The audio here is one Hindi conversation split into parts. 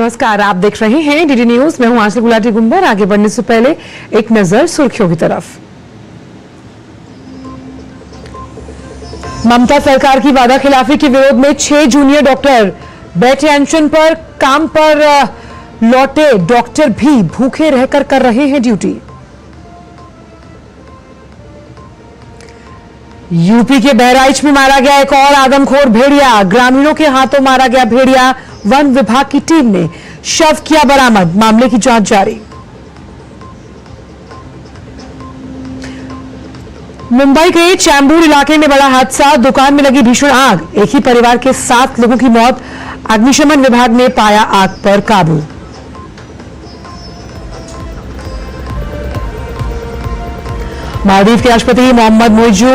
नमस्कार, आप देख रहे हैं डीडी न्यूज। मैं हूं आंचल गुलाटी गुंबर। आगे बढ़ने से पहले एक नजर सुर्खियों की तरफ। ममता सरकार की वादा खिलाफी के विरोध में 6 जूनियर डॉक्टर बैठे अनशन पर। काम पर लौटे डॉक्टर भी भूखे रहकर कर रहे हैं ड्यूटी। यूपी के बहराइच में मारा गया एक और आदमखोर भेड़िया। ग्रामीणों के हाथों मारा गया भेड़िया। वन विभाग की टीम ने शव किया बरामद। मामले की जांच जारी। मुंबई के चैंबूर इलाके में बड़ा हादसा। दुकान में लगी भीषण आग। एक ही परिवार के 7 लोगों की मौत। अग्निशमन विभाग ने पाया आग पर काबू। मालदीव के राष्ट्रपति मोहम्मद मोइजू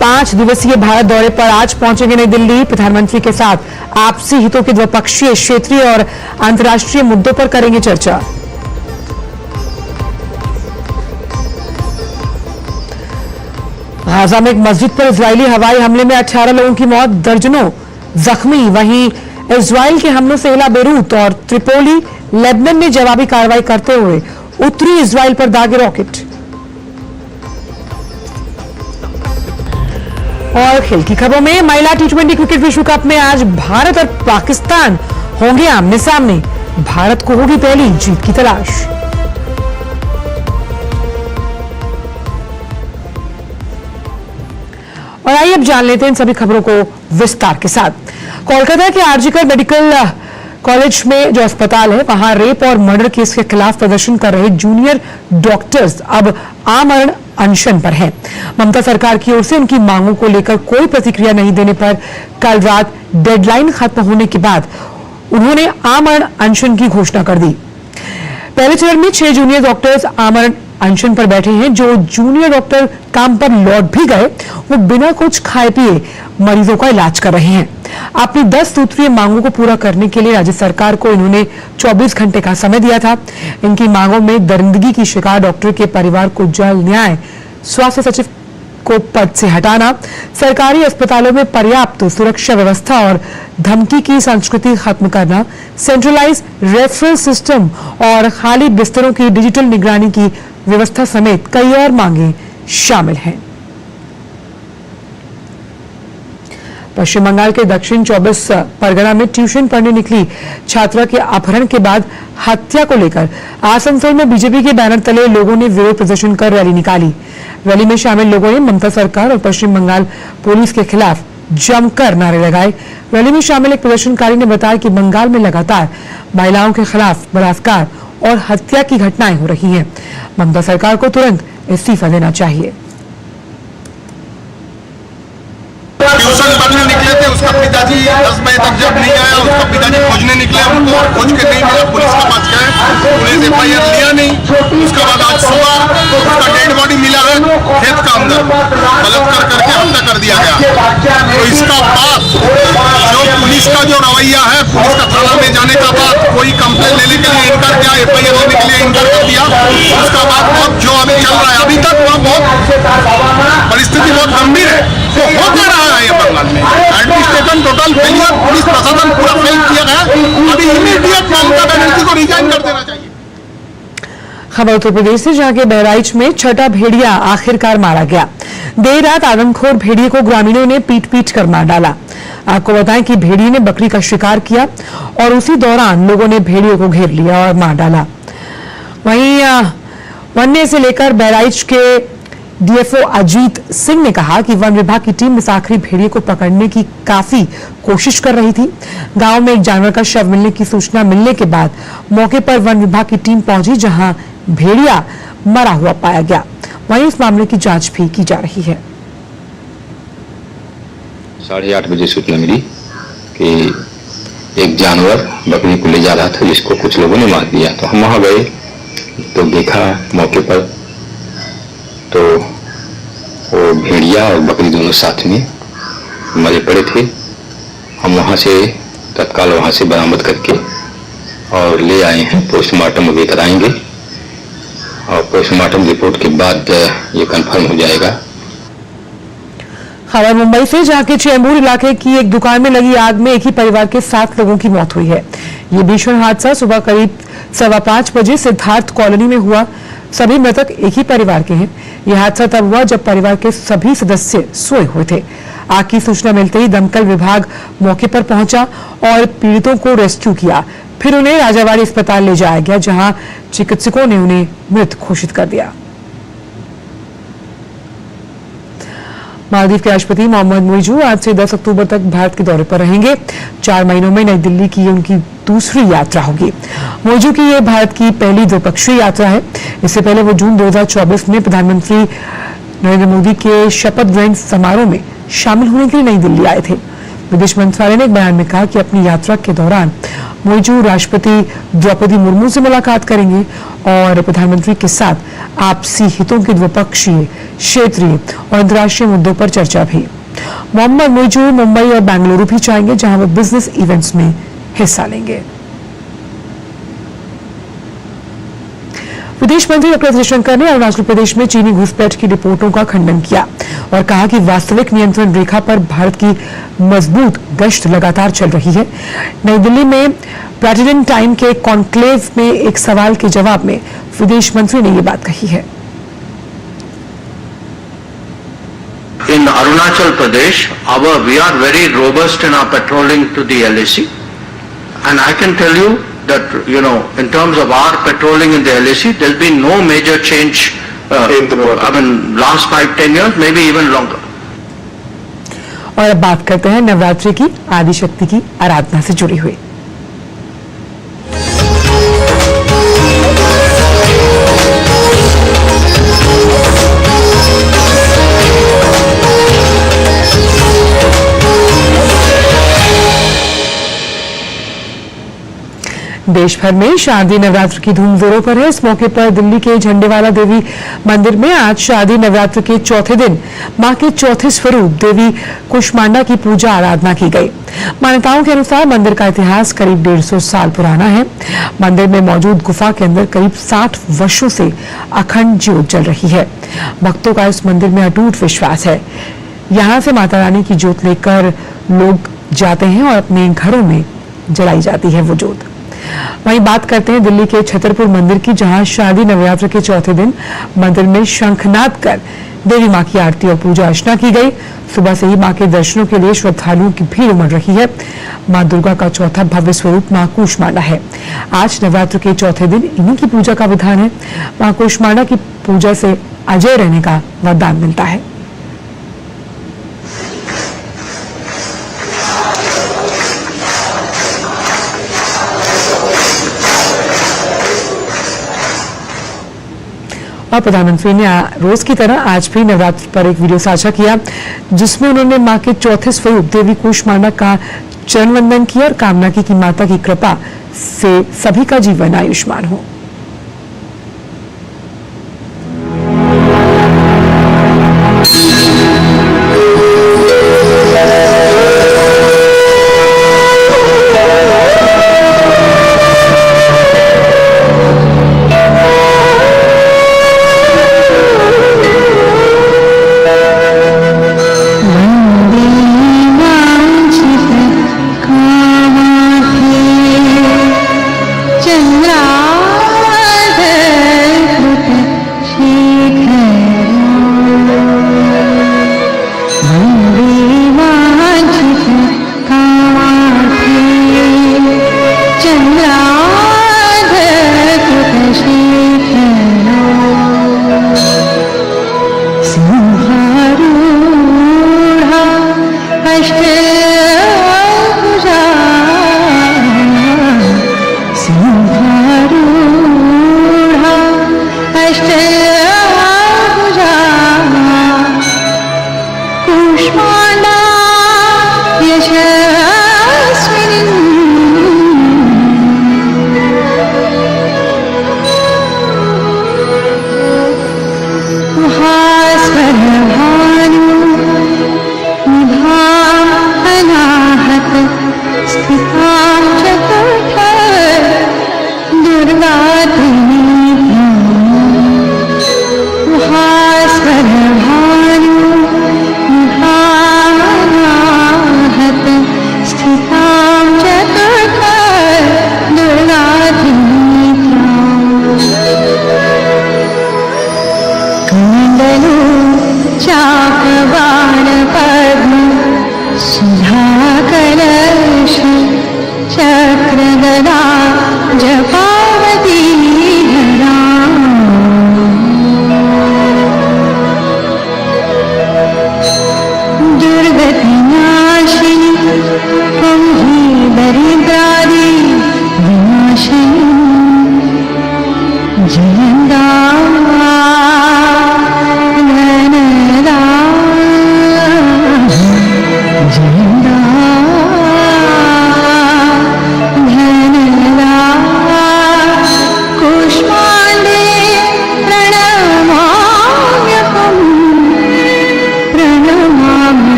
5 दिवसीय भारत दौरे पर आज पहुंचेंगे नई दिल्ली। प्रधानमंत्री के साथ आपसी हितों के द्विपक्षीय, क्षेत्रीय और अंतर्राष्ट्रीय मुद्दों पर करेंगे चर्चा। गाजा में एक मस्जिद पर इजरायली हवाई हमले में 18 लोगों की मौत, दर्जनों जख्मी। वहीं इजरायल के हमलों से हिला बेरूत और त्रिपोली। लेबनान ने जवाबी कार्रवाई करते हुए उत्तरी इजरायल पर दागे रॉकेट। और खेल की खबरों में महिला टी20 क्रिकेट विश्व कप में आज भारत और पाकिस्तान होंगे आमने सामने। भारत को होगी पहली जीत की तलाश। और आइए अब जान लेते हैं इन सभी खबरों को विस्तार के साथ। कोलकाता के आरजीकर मेडिकल कॉलेज में जो अस्पताल है, वहां रेप और मर्डर केस के खिलाफ प्रदर्शन कर रहे जूनियर डॉक्टर्स अब आमरण अनशन पर हैं। ममता सरकार की ओर से उनकी मांगों को लेकर कोई प्रतिक्रिया नहीं देने पर कल रात डेडलाइन खत्म होने के बाद उन्होंने आमरण अनशन की घोषणा कर दी। पहले चरण में 6 जूनियर डॉक्टर्स आमरण अनशन पर बैठे हैं। जो जूनियर डॉक्टर काम पर लौट भी गए, वो बिना कुछ खाए पिए मरीजों का इलाज कर रहे हैं। अपनी 10 सूत्रीय मांगों को पूरा करने के लिए राज्य सरकार को इन्होंने 24 घंटे का समय दिया था। इनकी मांगों में दरिंदगी की शिकार डॉक्टर के परिवार को जल्द न्याय, स्वास्थ्य सचिव को पद से हटाना, सरकारी अस्पतालों में पर्याप्त सुरक्षा व्यवस्था और धमकी की संस्कृति खत्म करना, सेंट्रलाइज रेफरल सिस्टम और खाली बिस्तरों की डिजिटल निगरानी की व्यवस्था समेत कई और मांगे शामिल हैं। पश्चिम बंगाल के दक्षिण 24 परगना में ट्यूशन पढ़ने निकली छात्रा के अपहरण के बाद हत्या को लेकर आसनसोल में बीजेपी के बैनर तले लोगों ने विरोध प्रदर्शन कर रैली निकाली। रैली में शामिल लोगों ने ममता सरकार और पश्चिम बंगाल पुलिस के खिलाफ जमकर नारे लगाए। रैली में शामिल एक प्रदर्शनकारी ने बताया कि बंगाल में लगातार महिलाओं के खिलाफ बलात्कार और हत्या की घटनाएं हो रही हैं। ममता सरकार को तुरंत इस्तीफा देना चाहिए। ट्यूशन पढ़ने निकले थे, उसका पिताजी 10 बजे तक जब नहीं आया, उसका पिताजी खोजने निकले, उनको खोज के नहीं मिला, पुलिस के पास गए, पुलिस एफआईआर लिया नहीं। उसके बाद आज सुबह उसका डेड बॉडी मिला है खेत का अंदर, बलात्कार करके हत्या कर दिया गया। तो इसका बाद जो पुलिस का जो रवैया है, पुलिस का थाना में जाने का बाद कोई कंप्लेन लेने के लिए इनकार किया, एफआईआर लेने के लिए इनकार कर दिया। उसका बाद बहुत जो अभी चल रहा है, अभी तक वह बहुत परिस्थिति बहुत गंभीर है। तो हो क्या रहा है ये बंगाल में? एडमिनिस्ट्रेशन टोटल फेलियर, पुलिस प्रशासन पूरा फेल किया गया। अभी इमीडिएट ममता बनर्जी को रिजाइन कर देना चाहिए। खबर उत्तर प्रदेश से, जहां के बहराइच में छठा भेड़िया आखिरकार मारा गया। देर रात आदमखोर भेड़िए को ग्रामीणों ने पीट कर मार डाला। आपको बताएं कि भेड़िए ने बकरी का शिकार किया और उसी दौरान लोगों ने भेड़िए को घेर लिया और मार डाला। वहीं वन्य से लेकर बहराइच के डीएफओ अजीत सिंह ने कहा कि वन विभाग की टीम इस आखिरी भेड़िए को पकड़ने की काफी कोशिश कर रही थी। गांव में एक जानवर का शव मिलने की सूचना मिलने के बाद मौके पर वन विभाग की टीम पहुंची, जहां भेड़िया मरा हुआ पाया गया। वहीं इस मामले की जांच भी की जा रही है। 8:30 बजे सूचना मिली कि एक जानवर बकरी को ले जा रहा था, जिसको कुछ लोगों ने मार दिया। तो हम वहां गए तो देखा मौके पर तो वो भेड़िया और बकरी दोनों साथ में मरे पड़े थे। हम वहां से तत्काल वहां से बरामद करके और ले आए हैं। पोस्टमार्टम अभी कराएंगे और पोस्टमार्टम रिपोर्ट के बाद ये कंफर्म हो जाएगा। खबर मुंबई से, जहां के चेंबूर इलाके की एक दुकान में लगी आग में एक ही परिवार के 7 लोगों की मौत हुई है। ये भीषण हादसा सुबह करीब 5:15 बजे सिद्धार्थ कॉलोनी में हुआ। सभी मृतक एक ही परिवार के हैं। यह हादसा तब हुआ जब परिवार के सभी सदस्य सोए हुए थे। आग की सूचना मिलते ही दमकल विभाग मौके पर पहुंचा और पीड़ितों को रेस्क्यू किया। फिर उन्हें राजावाड़ी अस्पताल ले जाया गया, जहां चिकित्सकों ने उन्हें मृत घोषित कर दिया। मालदीव के राष्ट्रपति मोहम्मद मोइजू आज से 10 अक्टूबर तक भारत के दौरे पर रहेंगे। 4 महीनों में नई दिल्ली की उनकी दूसरी यात्रा होगी। मोइजू की यह भारत की पहली द्विपक्षीय यात्रा है। इससे पहले वो जून 2024 में प्रधानमंत्री नरेंद्र मोदी के शपथ ग्रहण समारोह में शामिल होने के लिए नई दिल्ली आए थे। विदेश मंत्रालय ने एक बयान में कहा कि अपनी यात्रा के दौरान मोइजू राष्ट्रपति द्रौपदी मुर्मू से मुलाकात करेंगे और प्रधानमंत्री के साथ आपसी हितों के द्विपक्षीय, क्षेत्रीय और अंतर्राष्ट्रीय मुद्दों पर चर्चा भी। मोहम्मद मोइजू मुंबई और बेंगलुरु भी जाएंगे, जहां वो बिजनेस इवेंट्स में हिस्सा लेंगे। विदेश मंत्री डॉ जयशंकर ने अरुणाचल प्रदेश में चीनी घुसपैठ की रिपोर्टों का खंडन किया और कहा कि वास्तविक नियंत्रण रेखा पर भारत की मजबूत गश्त लगातार चल रही है। नई दिल्ली में प्रेसिडेंट टाइम के कॉन्क्लेव में एक सवाल के जवाब में विदेश मंत्री ने ये बात कही है। In Arunachal Pradesh, we are very robust in our patrolling to the LAC, and I can tell you that, in terms of our patrolling in the LAC, there'll be no major change. Last 5-10 years, maybe even longer. और अब बात करते हैं नवरात्रि की, आदिशक्ति की आराधना से जुड़ी हुई। देश भर में शारदीय नवरात्र की धूम जोरों पर है। इस मौके पर दिल्ली के झंडेवाला देवी मंदिर में आज शारदीय नवरात्र के चौथे दिन मां के चौथे स्वरूप देवी कुष्मांडा की पूजा आराधना की गई। मान्यताओं के अनुसार मंदिर का इतिहास करीब 150 साल पुराना है। मंदिर में मौजूद गुफा के अंदर करीब 60 वर्षों से अखंड ज्योत जल रही है। भक्तों का इस मंदिर में अटूट विश्वास है। यहाँ से माता रानी की ज्योत लेकर लोग जाते हैं और अपने घरों में जलाई जाती है वो ज्योत। वहीं बात करते हैं दिल्ली के छतरपुर मंदिर की, जहां शारदीय नवरात्र के चौथे दिन मंदिर में शंखनाद कर देवी मां की आरती और पूजा अर्चना की गई। सुबह से ही मां के दर्शनों के लिए श्रद्धालुओं की भीड़ उमड़ रही है। मां दुर्गा का चौथा भव्य स्वरूप मां कूष्मांडा है। आज नवरात्र के चौथे दिन इन्हीं की पूजा का विधान है। मां कूष्मांडा की पूजा से अजय रहने का वरदान मिलता है। और प्रधानमंत्री ने रोज की तरह आज भी नवरात्र पर एक वीडियो साझा किया, जिसमें उन्होंने मां के चौथे स्वरूप देवी कुष्मांडा का चरण वंदन किया और कामना की कि माता की कृपा से सभी का जीवन आयुष्मान हो। चंद्रा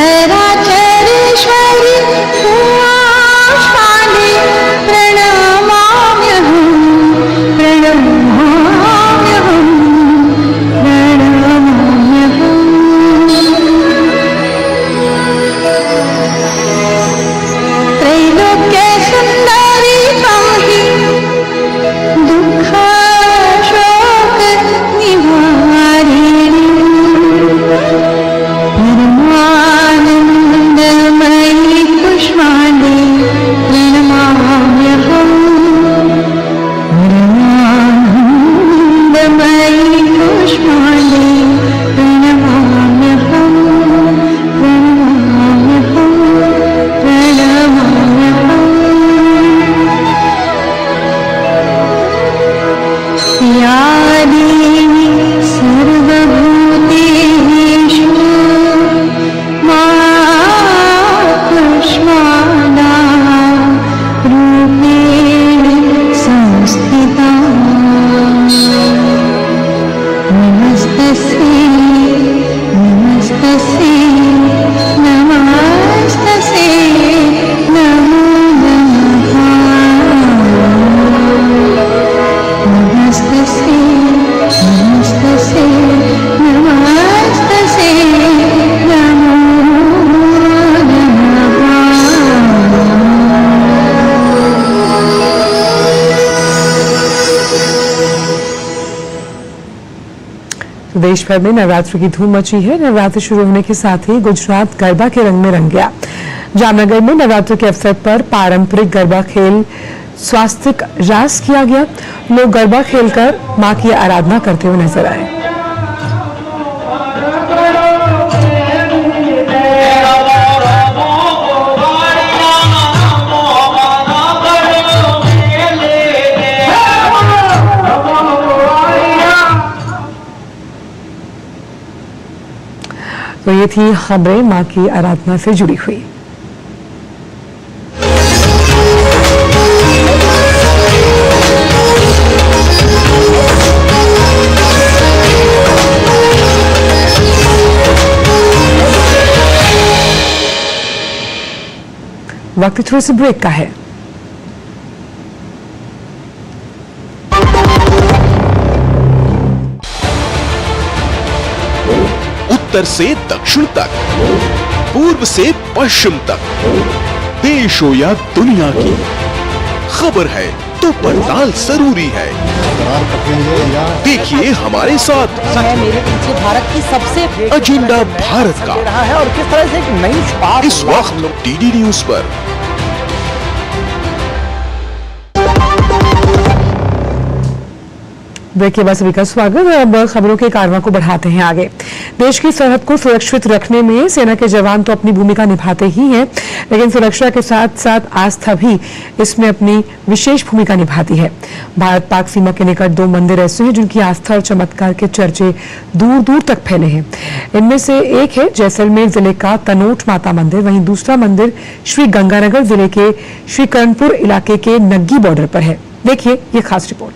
चराचरेश्वरि पुष्पाणि प्रणमाम्यहम् प्रणमाम्यहम् प्रणमाम्यहम् त्रैलोक्य सुन्दरी त्वं हि दुःख शोक निवारिणी परमानन्दमयी पुष्पाणि प्रणमाम्यहम् परमानन्दमयी पुष्पाणि प्रणमाम्यहम् प्रणमाम्यहम् प्रणमाम्यहम् या देवी सर्वभूतेषु मा पुष्पाणा रूपेण संस्थिता नमस्तस्यै नमस्तस्यै नमस्तस्यै नमो नमः नमस्तस्यै नमस्तस्यै नमस्तस्यै नमो तो देश भर में नवरात्र की धूम मची है। नवरात्र शुरू होने के साथ ही गुजरात गरबा के रंग में रंग गया। जामनगर में नवरात्र के अवसर पर पारंपरिक गरबा खेल स्वास्तिक रास किया गया। लोग गरबा खेलकर मां की आराधना करते हुए नजर आए। तो ये थी खबरें मां की आराधना से जुड़ी हुई। वक्त थोड़े से ब्रेक का है। उत्तर से दक्षिण तक, पूर्व से पश्चिम तक, देश हो या दुनिया की खबर है तो पड़ताल जरूरी है। देखिए हमारे साथ मेरे पीछे भारत की सबसे एजेंडा भारत का रहा है और किस तरह से एक नई शुरुआत इस वक्त डीडी न्यूज पर। ब्रेक के बाद सभी का स्वागत। अब खबरों के कारवां को बढ़ाते हैं आगे। देश की सरहद को सुरक्षित रखने में सेना के जवान तो अपनी भूमिका निभाते ही हैं, लेकिन सुरक्षा के साथ साथ आस्था भी इसमें अपनी विशेष भूमिका निभाती है। भारत पाक सीमा के निकट 2 मंदिर ऐसे हैं जिनकी आस्था और चमत्कार के चर्चे दूर दूर तक फैले हैं। इनमें से एक है जैसलमेर जिले का तनोट माता मंदिर, वहीं दूसरा मंदिर श्री गंगानगर जिले के श्री करणपुर इलाके के नग्गी बॉर्डर पर है। देखिए ये खास रिपोर्ट।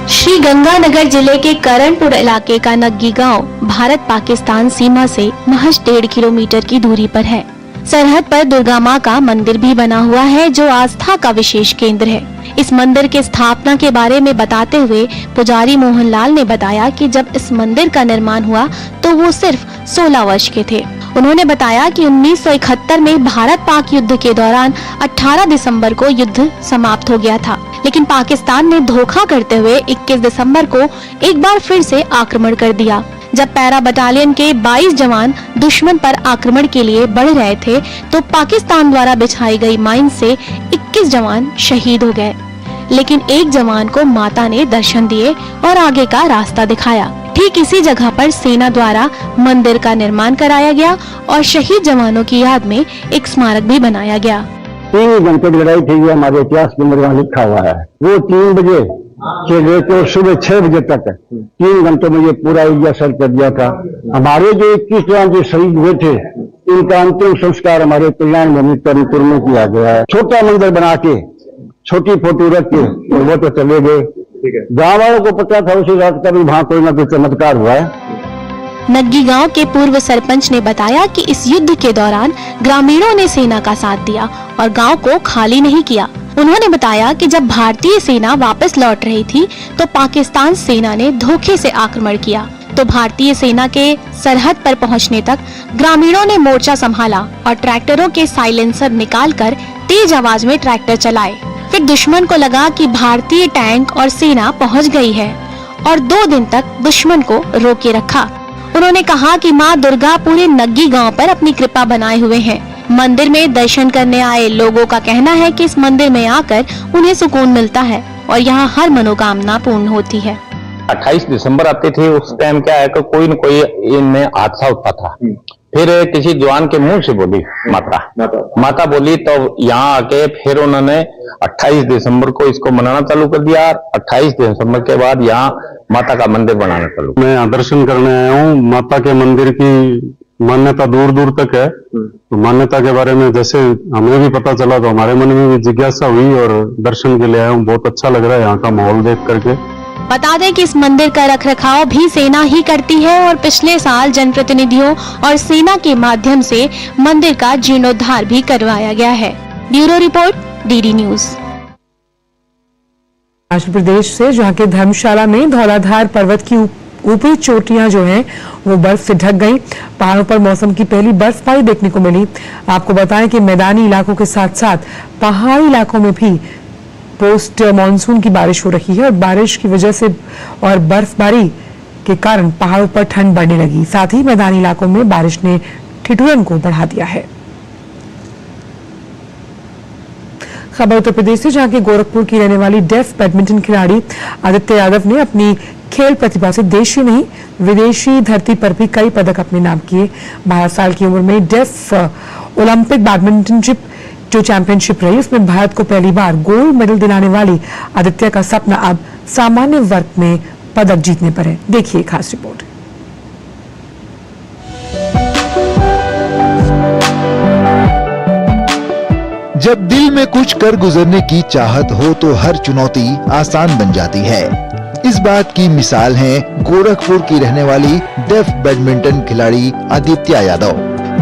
श्री गंगानगर जिले के करणपुर इलाके का नग्गी गांव भारत पाकिस्तान सीमा से महज 1.5 किलोमीटर की दूरी पर है। सरहद पर दुर्गा माँ का मंदिर भी बना हुआ है जो आस्था का विशेष केंद्र है। इस मंदिर के स्थापना के बारे में बताते हुए पुजारी मोहनलाल ने बताया कि जब इस मंदिर का निर्माण हुआ तो वो सिर्फ 16 वर्ष के थे। उन्होंने बताया कि 1971 में भारत पाक युद्ध के दौरान 18 दिसंबर को युद्ध समाप्त हो गया था, लेकिन पाकिस्तान ने धोखा करते हुए 21 दिसंबर को एक बार फिर से आक्रमण कर दिया। जब पैरा बटालियन के 22 जवान दुश्मन पर आक्रमण के लिए बढ़ रहे थे तो पाकिस्तान द्वारा बिछाई गई माइन से 21 जवान शहीद हो गए, लेकिन एक जवान को माता ने दर्शन दिए और आगे का रास्ता दिखाया। ठीक इसी जगह पर सेना द्वारा मंदिर का निर्माण कराया गया और शहीद जवानों की याद में एक स्मारक भी बनाया गया। 3 घंटे की लड़ाई थी, हमारे इतिहास के अंदर वहाँ लिखा हुआ है। वो 3 बजे से लेकर सुबह 6 बजे तक 3 घंटों में ये पूरा एरिया सर कर दिया था। हमारे जो 21 जवान जो शहीद हुए थे इनका अंतिम संस्कार हमारे कल्याण भूमि कर्णपुर में किया गया है। छोटा मंदिर बना के छोटी फोटो रख के और वो तो चले गए। गाँव वालों को पता था उसी रात का भी वहाँ कोई ना कोई चमत्कार हुआ है। नग्गी गांव के पूर्व सरपंच ने बताया कि इस युद्ध के दौरान ग्रामीणों ने सेना का साथ दिया और गांव को खाली नहीं किया। उन्होंने बताया कि जब भारतीय सेना वापस लौट रही थी तो पाकिस्तान सेना ने धोखे से आक्रमण किया, तो भारतीय सेना के सरहद पर पहुंचने तक ग्रामीणों ने मोर्चा संभाला और ट्रैक्टरों के साइलेंसर निकालकर तेज आवाज में ट्रैक्टर चलाए। फिर दुश्मन को लगा कि भारतीय टैंक और सेना पहुंच गई है और 2 दिन तक दुश्मन को रोके रखा। उन्होंने कहा कि मां दुर्गा पूरे नग्गी गांव पर अपनी कृपा बनाए हुए हैं। मंदिर में दर्शन करने आए लोगों का कहना है कि इस मंदिर में आकर उन्हें सुकून मिलता है और यहाँ हर मनोकामना पूर्ण होती है। 28 दिसंबर आती थी, उस टाइम क्या है कि कोई न कोई इनमें हादसा होता था। फिर किसी जवान के मुंह से बोली माता बोली, तो यहाँ आके फिर उन्होंने 28 दिसंबर को इसको मनाना चालू कर दिया। 28 दिसंबर के बाद यहाँ माता का मंदिर बनाना चालू। मैं यहाँ दर्शन करने आया हूँ। माता के मंदिर की मान्यता दूर दूर तक है, तो मान्यता के बारे में जैसे हमें भी पता चला तो हमारे मन में भी जिज्ञासा हुई और दर्शन के लिए आया हूँ। बहुत अच्छा लग रहा है यहाँ का माहौल देख करके। बता दें कि इस मंदिर का रखरखाव भी सेना ही करती है और पिछले साल जनप्रतिनिधियों और सेना के माध्यम से मंदिर का जीर्णोद्धार भी करवाया गया है। Bureau report, DD news. Himachal Pradesh से, जहां के धर्मशाला में धौलाधार पर्वत की ऊपरी चोटियां जो हैं वो बर्फ से ढक गई। पहाड़ों पर मौसम की पहली बर्फबारी देखने को मिली। आपको बताएं कि मैदानी इलाकों के साथ साथ पहाड़ी इलाकों में भी पोस्ट मानसून की बारिश हो रही है और बारिश की वजह से और बर्फबारी के कारण पहाड़ों पर ठंड बढ़ने लगी। साथ ही मैदानी इलाकों में बारिश ने ठिठुरन को बढ़ा दिया है। खबर उत्तर प्रदेश से, जहां के गोरखपुर की रहने वाली डेफ बैडमिंटन खिलाड़ी आदित्य यादव ने अपनी खेल प्रतिभा से देशी नहीं विदेशी धरती पर भी कई पदक अपने नाम किए। 12 साल की उम्र में डेफ ओलंपिक बैडमिंटनशिप जो चैंपियनशिप रही, उसमें भारत को पहली बार गोल्ड मेडल दिलाने वाली आदित्य का सपना अब सामान्य वर्ग में पदक जीतने पर है। देखिए खास रिपोर्ट। जब दिल में कुछ कर गुजरने की चाहत हो तो हर चुनौती आसान बन जाती है। इस बात की मिसाल है गोरखपुर की रहने वाली डेफ बैडमिंटन खिलाड़ी आदित्य यादव,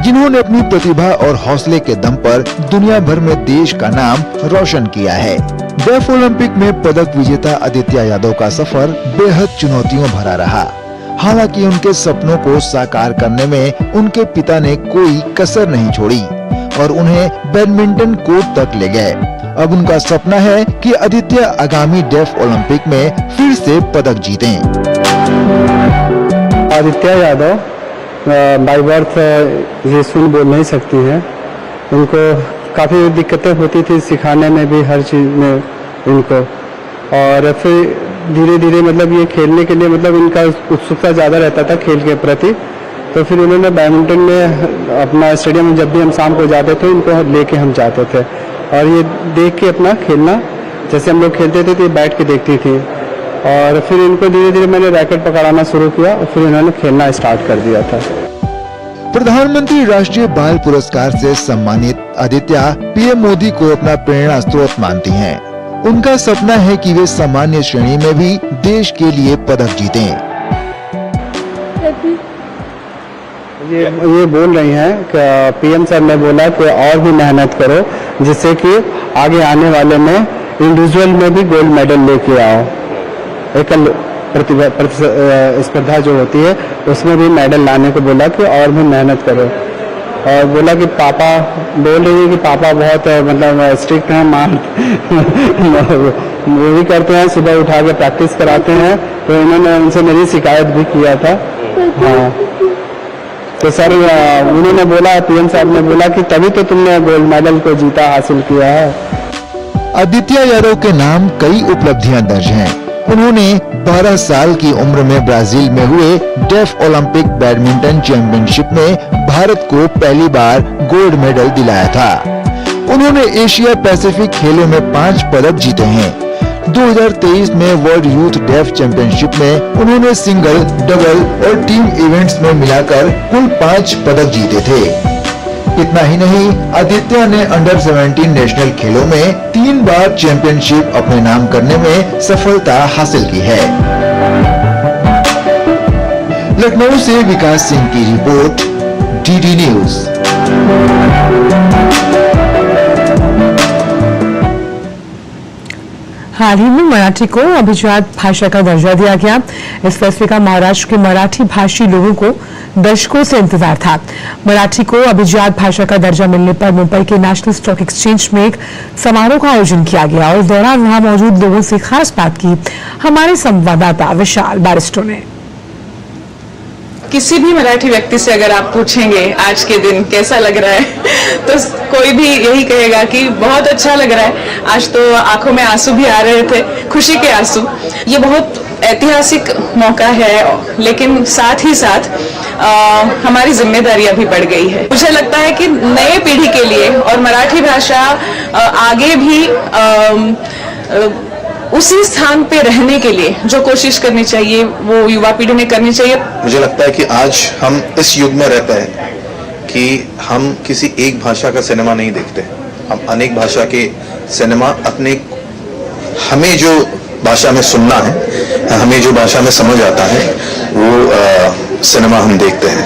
जिन्होंने अपनी प्रतिभा और हौसले के दम पर दुनिया भर में देश का नाम रोशन किया है। डेफ ओलंपिक में पदक विजेता आदित्य यादव का सफर बेहद चुनौतियों भरा रहा। हालांकि उनके सपनों को साकार करने में उनके पिता ने कोई कसर नहीं छोड़ी और उन्हें बैडमिंटन कोर्ट तक ले गए। अब उनका सपना है कि आदित्य आगामी डेफ ओलंपिक में फिर से पदक जीतें। आदित्य यादव बाय बर्थ ये सुन बोल नहीं सकती हैं। उनको काफ़ी दिक्कतें होती थी सिखाने में भी, हर चीज़ में उनको। और फिर धीरे धीरे मतलब ये खेलने के लिए मतलब इनका उत्सुकता ज़्यादा रहता था खेल के प्रति। तो फिर उन्होंने बैडमिंटन में अपना स्टेडियम में जब भी हम शाम को जाते थे इनको लेके हम जाते थे और ये देख के अपना खेलना, जैसे हम लोग खेलते थे तो ये बैठ के देखती थी। और फिर इनको धीरे धीरे मैंने रैकेट पकड़ाना शुरू किया और फिर इन्होंने खेलना स्टार्ट कर दिया था। प्रधानमंत्री राष्ट्रीय बाल पुरस्कार से सम्मानित आदित्य पीएम मोदी को अपना प्रेरणा स्रोत मानती हैं। उनका सपना है कि वे सामान्य श्रेणी में भी देश के लिए पदक जीतें। ये बोल रही हैं कि पीएम सर ने बोला कि और भी मेहनत करो, जिससे कि आगे आने वाले में इंडिविजुअल में भी गोल्ड मेडल लेके आओ। एकल स्पर्धा जो होती है उसमें भी मेडल लाने को बोला कि और भी मेहनत करो। और बोला कि पापा बोल रही है कि पापा बहुत मतलब स्ट्रिक्ट हैं, मान वो भी करते हैं, सुबह उठा के प्रैक्टिस कराते हैं। तो इन्होंने उनसे मेरी शिकायत भी किया था। हाँ, तो सर उन्होंने बोला, पीएम साहब ने बोला कि तभी तो तुमने गोल्ड मेडल को जीता हासिल किया है। आदित्य यादव के नाम कई उपलब्धियां दर्ज हैं। उन्होंने 12 साल की उम्र में ब्राजील में हुए डेफ ओलंपिक बैडमिंटन चैंपियनशिप में भारत को पहली बार गोल्ड मेडल दिलाया था। उन्होंने एशिया पैसिफिक खेलों में 5 पदक जीते हैं। 2023 में वर्ल्ड यूथ डेफ चैंपियनशिप में उन्होंने सिंगल, डबल और टीम इवेंट्स में मिलाकर कुल 5 पदक जीते थे। इतना ही नहीं, आदित्य ने अंडर 17 नेशनल खेलों में 3 बार चैंपियनशिप अपने नाम करने में सफलता हासिल की है। लखनऊ से विकास सिंह की रिपोर्ट, डीडी न्यूज। हाल ही में मराठी को अभिजात भाषा का दर्जा दिया गया। इस फैसले का महाराष्ट्र के मराठी भाषी लोगों को दशकों से इंतजार था। मराठी को अभिजात भाषा का दर्जा मिलने पर मुंबई के नेशनल स्टॉक एक्सचेंज में एक समारोह का आयोजन किया गया और इस दौरान वहां मौजूद लोगों से खास बात की हमारे संवाददाता विशाल बारिस्टो ने। किसी भी मराठी व्यक्ति से अगर आप पूछेंगे आज के दिन कैसा लग रहा है तो कोई भी यही कहेगा कि बहुत अच्छा लग रहा है। आज तो आंखों में आंसू भी आ रहे थे, खुशी के आंसू। ये बहुत ऐतिहासिक मौका है, लेकिन साथ ही साथ हमारी जिम्मेदारियां भी बढ़ गई है। मुझे लगता है कि नए पीढ़ी के लिए और मराठी भाषा आगे भी उसी स्थान पे रहने के लिए जो कोशिश करनी चाहिए वो युवा पीढ़ी ने करनी चाहिए। मुझे लगता है कि आज हम इस युग में रहते हैं कि हम किसी एक भाषा का सिनेमा नहीं देखते, हम अनेक भाषा के सिनेमा अपने, हमें जो भाषा में सुनना है, हमें जो भाषा में समझ आता है वो सिनेमा हम देखते हैं।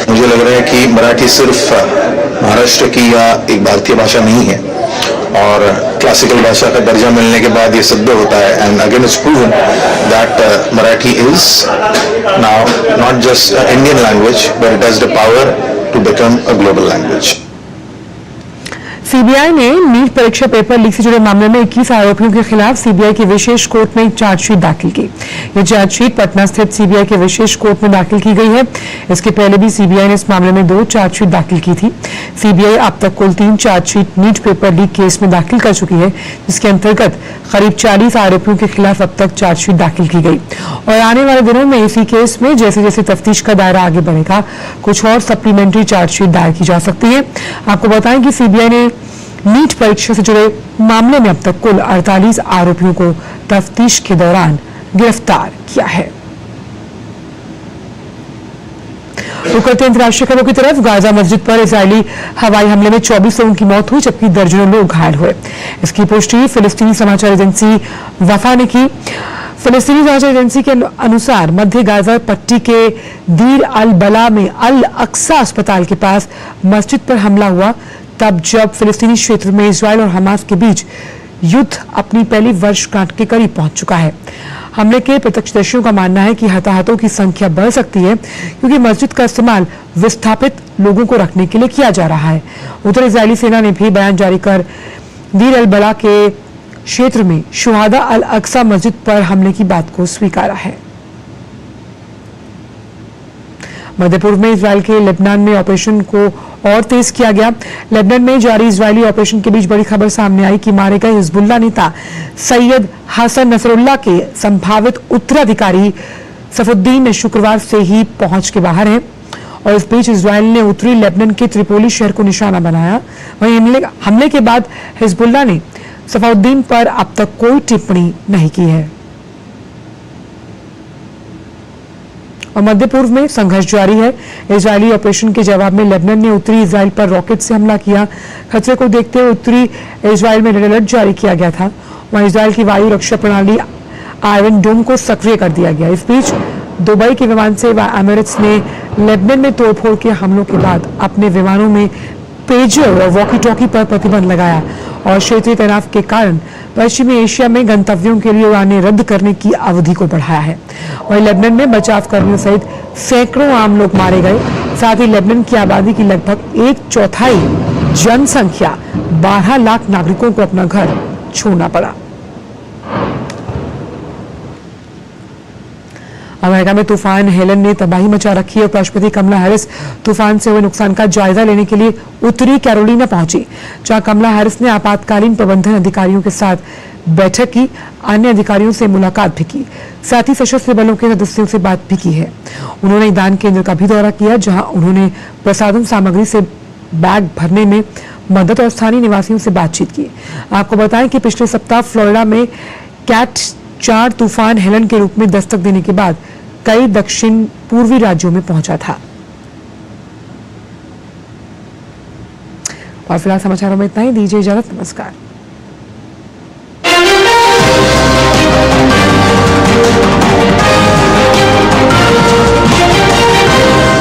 मुझे लग रहा है कि मराठी सिर्फ महाराष्ट्र की या एक भारतीय भाषा नहीं है और क्लासिकल भाषा का दर्जा मिलने के बाद ये सिद्ध होता है and again it's proven that Marathi is now not just Indian language but it has the power to become a global language. CBI ने नीट परीक्षा पेपर लीक से जुड़े मामले में 21 आरोपियों के खिलाफ सीबीआई की विशेष कोर्ट में चार्जशीट दाखिल की। यह चार्जशीट पटना स्थित सीबीआई के विशेष कोर्ट में दाखिल की गई है। इसके पहले भी सीबीआई ने इस मामले में 2 चार्जशीट दाखिल की थी। सीबीआई अब तक कुल 3 chargesheet NEET paper leak case में दाखिल कर चुकी है, जिसके अंतर्गत करीब 40 आरोपियों के खिलाफ अब तक चार्जशीट दाखिल की गई और आने वाले दिनों में इसी केस में जैसे जैसे तफ्तीश का दायरा आगे बढ़ेगा कुछ और सप्लीमेंट्री चार्जशीट दायर की जा सकती है। आपको बताएं कि सीबीआई ने नीट परीक्षा से जुड़े मामले में अब तक कुल 48 आरोपियों को तफ्तीश के दौरान गिरफ्तार किया है। रुक करते अंतर्राष्ट्रीय खबरों की तरफ। गाजा मस्जिद पर इजरायली हवाई हमले में 24 लोगों की मौत हुई जबकि दर्जनों लोग घायल हुए। इसकी पुष्टि फिलिस्तीनी समाचार एजेंसी वफा ने की। फिलिस्तीनी समाचार एजेंसी के अनुसार मध्य गाजा पट्टी के दीर अल बला में अल अक्सा अस्पताल के पास मस्जिद पर हमला हुआ तब जब फिलिस्तीनी क्षेत्र में इजरायल और हमास के बीच युद्ध अपनी पहली वर्षगांठ के करीब पहुंच चुका है। हमले के प्रत्यक्षदर्शियों का मानना है कि हताहतों की संख्या बढ़ सकती है क्योंकि मस्जिद का इस्तेमाल विस्थापित लोगों को रखने के लिए किया जा रहा है। उधर इजरायली सेना ने भी बयान जारी कर दीर अल बला के क्षेत्र में शुहादा अल अक्सा मस्जिद पर हमले की बात को स्वीकारा है। मध्य पूर्व में इजरायल के लेबनान में ऑपरेशन को और तेज किया गया। लेबनान में जारी इजरायली ऑपरेशन के बीच बड़ी खबर सामने आई कि मारे गए हिजबुल्लाह नेता सैयद हसन नसरुल्लाह के संभावित उत्तराधिकारी सफुद्दीन शुक्रवार से ही पहुंच के बाहर हैं और इस बीच इजरायल ने उत्तरी लेबनान के त्रिपोली शहर को निशाना बनाया। वहीं हमले के बाद हिजबुल्लाह ने सफुद्दीन पर अब तक कोई टिप्पणी नहीं की है और मध्य पूर्व में संघर्ष जारी है। इजरायली ऑपरेशन के जवाब में लेबनान ने उत्तरी इजरायल पर रॉकेट से हमला किया। खतरे को देखते हुए उत्तरी इजरायल में रेड अलर्ट जारी किया गया था। वहीं इजरायल की वायु रक्षा प्रणाली आयरन डोम को सक्रिय कर दिया गया। इस बीच दुबई के विमान सेवा एमिरेट्स ने लेबनान में तोड़फोड़ के हमलों के बाद अपने विमानों में पेजर और वॉकी टॉकी पर प्रतिबंध लगाया और क्षेत्रीय तनाव के कारण पश्चिमी एशिया में गंतव्यों के लिए उड़ानें रद्द करने की अवधि को बढ़ाया है। वहीं लेबनान में बचाव कर्मियों सहित सैकड़ों आम लोग मारे गए। साथ ही लेबनान की आबादी की लगभग 1/4 जनसंख्या 12 लाख नागरिकों को अपना घर छोड़ना पड़ा। अमेरिका में तूफान हेलन ने तबाही मचा रखी है और राष्ट्रपति कमला हैरिस तूफान से हुए नुकसान का जायजा लेने के लिए उत्तरी कैरोलिना पहुंची, जहां कमला हैरिस ने आपातकालीन प्रबंधन अधिकारियों के साथ बैठक की, अन्य अधिकारियों से मुलाकात भी की, साथ ही सशस्त्र बलों के सदस्यों से बात भी की है। उन्होंने दान केंद्र का भी दौरा किया जहां उन्होंने प्रसाधन सामग्री से बैग भरने में मदद और स्थानीय निवासियों से बातचीत की। आपको बताएं कि पिछले सप्ताह फ्लोरिडा में कैट 4 तूफान हेलन के रूप में दस्तक देने के बाद कई दक्षिण पूर्वी राज्यों में पहुंचा था। और फिलहाल समाचारों में इतना ही। दीजिए इजाजत, नमस्कार।